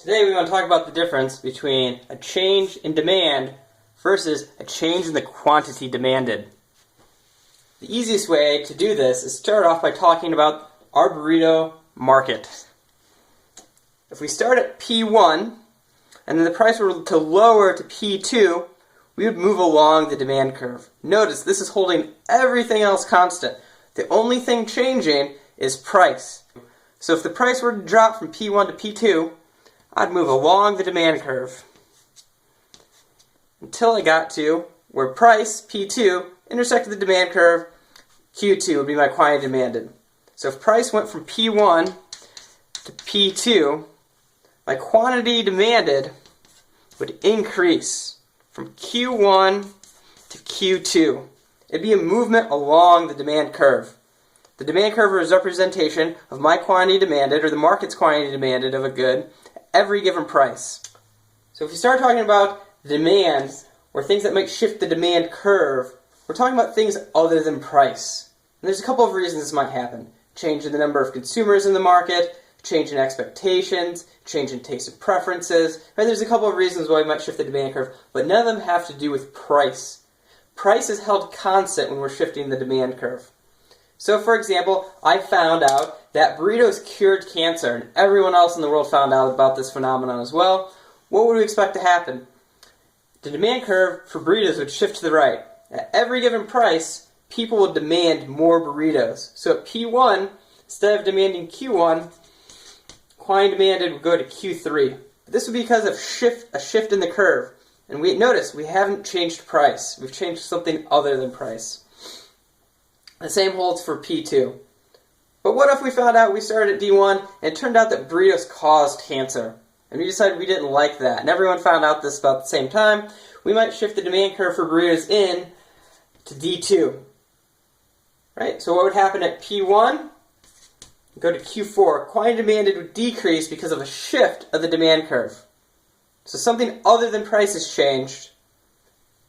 Today we want to talk about the difference between a change in demand versus a change in the quantity demanded. The easiest way to do this is start off by talking about our burrito market. If we start at P1 and then the price were to lower to P2, we would move along the demand curve. Notice this is holding everything else constant. The only thing changing is price. So if the price were to drop from P1 to P2, I'd move along the demand curve until I got to where price, P2, intersected the demand curve. Q2 would be my quantity demanded. So if price went from P1 to P2, my quantity demanded would increase from Q1 to Q2. It'd be a movement along the demand curve. The demand curve is a representation of my quantity demanded, or the market's quantity demanded of a good, at every given price. So if we start talking about demands, or things that might shift the demand curve, we're talking about things other than price. And there's a couple of reasons this might happen. Change in the number of consumers in the market, change in expectations, change in taste and preferences. Right? There's a couple of reasons why we might shift the demand curve, but none of them have to do with price. Price is held constant when we're shifting the demand curve. So for example, I found out that burritos cured cancer, and everyone else in the world found out about this phenomenon as well. What would we expect to happen? The demand curve for burritos would shift to the right. At every given price, people would demand more burritos. So at P1, instead of demanding Q1, quantity demanded would go to Q3. This would be because of a shift in the curve. And notice we haven't changed price. We've changed something other than price. The same holds for P2. But what if we found out we started at D1 and it turned out that burritos caused cancer? And we decided we didn't like that. And everyone found out this about the same time. We might shift the demand curve for burritos in to D2. Right? So what would happen at P1? Go to Q4. Quantity demanded would decrease because of a shift of the demand curve. So something other than price has changed.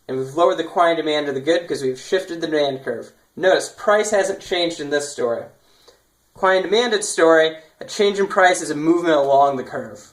And we've lowered the quantity demand of the good because we've shifted the demand curve. Notice, price hasn't changed in this story. Quantity demanded story, a change in price is a movement along the curve.